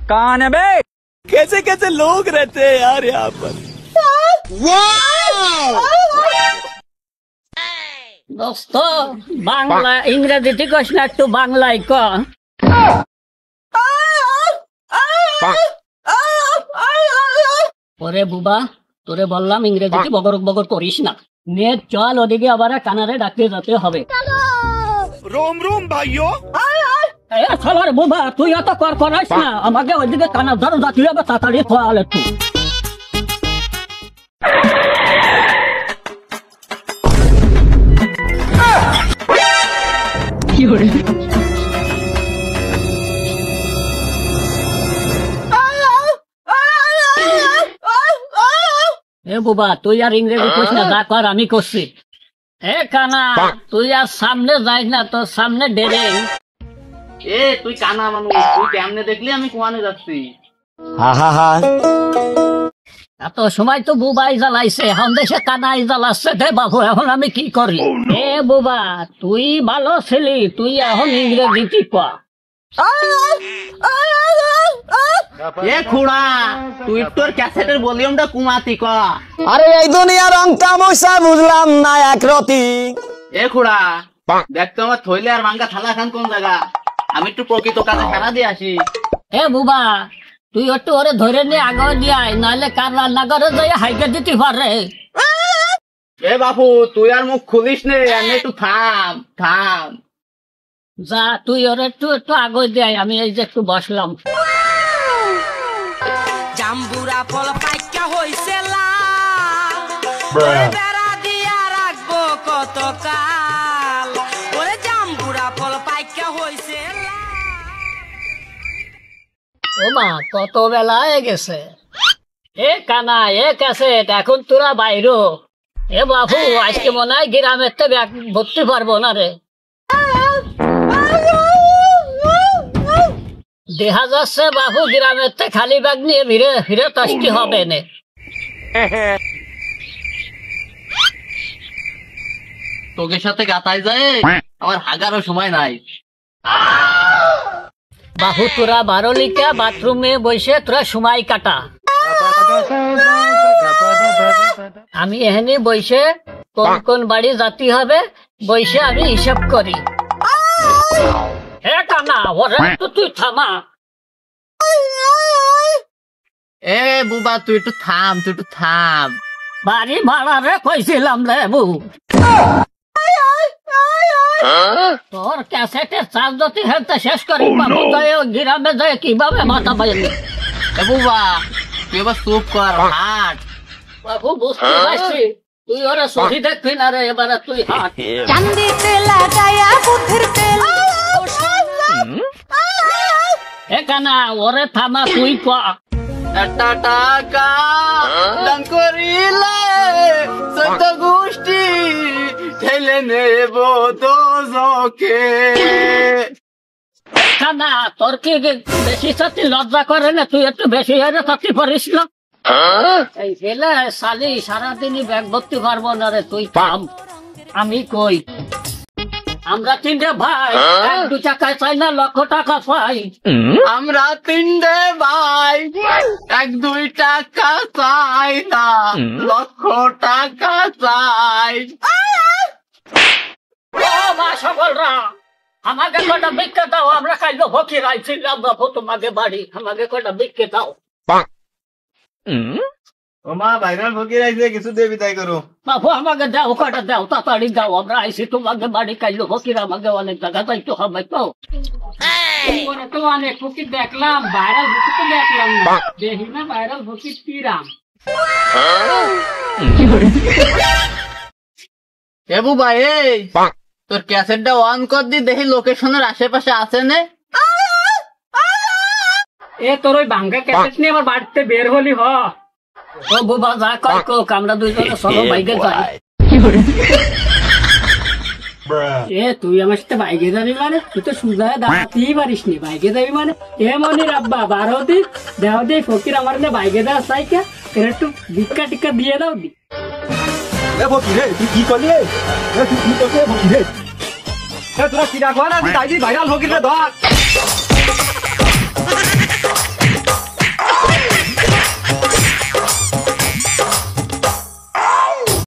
कौन है बे? कैसे कैसे लोग रहते हैं यार यहाँ पर। दोस्तों बांग्ला इंग्रेजी ठीक ना একটু বাংলায় ক। ওরে বুবা তোরে বললাম ইংরেজিতে বগর বগর করিস না, নে চল ওদিকে আবার কানারে ডাকতে যেতে হবে। रोम रोम भाइयों। চল রে বুবা তুই এত কর করাইস না, আমাকে ওইদিকে কানা ধরো যাতে হবে, তাড়াতাড়ি চল একটু। কি হরে এ বুবা তুই আর ইংরেজি কইস না, যা কর আমি করছি। এ কানা তুই আর সামনে যাইস না, তোর সামনে ডেরে। এ তুই কানা মানুষ, তুই কেমনে দেখলি আমি কোয়ানে যাচ্ছি? এত সময় তো বুবাই জ্বালাইছে, এখন দেশে কানাই জ্বালাচ্ছে দে বাবু, এখন আমি কি করি? এ বুবা তুই ভালো ছিলি, তুই এখন ইংরেজি ক। এ খুড়া তুই তোর ক্যাসেটের ভলিউমটা কমাতি ক। আরে এই দুনিয়ার রং তামাশা বুঝলাম না একরতি। এ খুড়া দেখ তো আমার থইলে আর ভাঙ্গা থালা খান কোন জায়গা, আমি একটু প্রকৃত কাজে সারা দিয়ে আসি। এ বুবা তুই একটু ওরে ধরে নিয়ে আগে দিয়ে আয়, নাহলে কার রান্নাঘরে যাই হাইকে দিতে পারে। এ বাপু তুই আর মুখ খুলিস নে, আমি একটু থাম থাম। যা তুই ওরে একটু একটু আগে দিয়ে আয়, আমি এই যে একটু বসলাম। জাম্বুরা ফল পাইকা হইছে লাল, ওরে বেড়া দিয়া রাখবো কত কাল, ওরে জাম্বুরা ফল পাইকা হইছে লাল। ও মা কত বেলা হয়ে গেছে। এ কানা এ ক্যাসেট এখন তোরা বাইরো। এ বাবু আজকে মনে হয় গ্রামের তো ব্যাগ ভর্তি পারবো না রে, দেখা যাচ্ছে বাবু গ্রামের তো খালি ব্যাগ নিয়ে ফিরে ফিরে তষ্টি হবে না। তোকে সাথে গাতায় যায় আমার হাগারও সময় নাই। বাবু তোরা বারোলিকা বাথরুমে বসে তোরা সময় কাটা, আমি এখানে বসে কোন কোন বাড়ি জাতি হবে বসে আমি হিসাব করি। হে কানা ওরে তো তুই থামা। এ বুবা তুই একটু থাম, তুই একটু থাম। বাড়ি ভাড়া রে কইছিলাম রে বউ, তোর ক্যাসেটের চার্জ যদি হেলতে শেষ করি বাবু যায় গ্রামে যায় কিভাবে মাথা পাইনি। এ বুবা তুই এবার চুপ কর, হাট। বাবু বুঝতে পারছি তুই ওরা সহি দেখবি না রে, এবারে তুই হাট। চান্দিতে লাগায়া বুদ্ধির তেল, এ কানা ওরে থামা তুই ক। একটা টাকা দান করিলে সত্য গোষ্ঠী ঠেলে নেব তো জকে। কানা তোর কি বেশি সত্যি লজ্জা করে না, তুই একটু বেশি হারে সত্যি পারিস না। এই ছেলে শালি সারাদিনই ব্যাগ ভর্তি পারবো না রে, তুই থাম আমি কই। আমরা তিনটে ভাই এক দু টাকায় চাই না লক্ষ টাকা পাই। আমরা তিনটে ভাই এক দুই টাকা চাই না লক্ষ টাকা চাই। ও মা সকলরা আমাকে কটা ভিক্ষে দাও, আমরা খাইলো ফকির আইছিলাম বাবু তোমাকে বাড়ি, আমাকে কটা ভিক্ষে দাও। ও মা ভাইরাল ফকির আইছে, কিছু দেবি তাই করো। বাবু আমাকে দাও কটা দাও, তাড়াতাড়ি দাও, আমরা আইসি তোমাকে বাড়ি খাইলো ফকির, আমাকে অনেক জায়গা যাইতে হবে তো। তো অনেক ফকির দেখলাম, ভাইরাল ফকির তো দেখলাম না, দেখি না ভাইরাল ফকির কিরাম। এ বুবা এই তোর ক্যাসেটটা অন কর দি, দেখি লোকেশনের আশেপাশে আছে নে। এ তোর ওই ভাঙ্গা ক্যাসেট নিয়ে আবার বাড়িতে বের হলি হ। ও বাবা যা কয় কোক, আমরা দুইজনে চলো বাইকে যাই। এ তুই আমার সাথে বাইকে যাবি মানে? তুই তো সুজা দাঁড়াতেই পারিস নি, বাইকে যাবি মানে? এ মনির আব্বা বারো দি দেহ দি ফকির আমার বাইকে যাওয়া চাই কে, একটু ভিক্ষা টিক্ষা দিয়ে দাও দি। এ ফকির রে তুই কি করলি এ তুই কি করছিস ফকির রে এ তোরা কি রাখবা না তুই তাইদি ভাইরাল ফকির রে ধর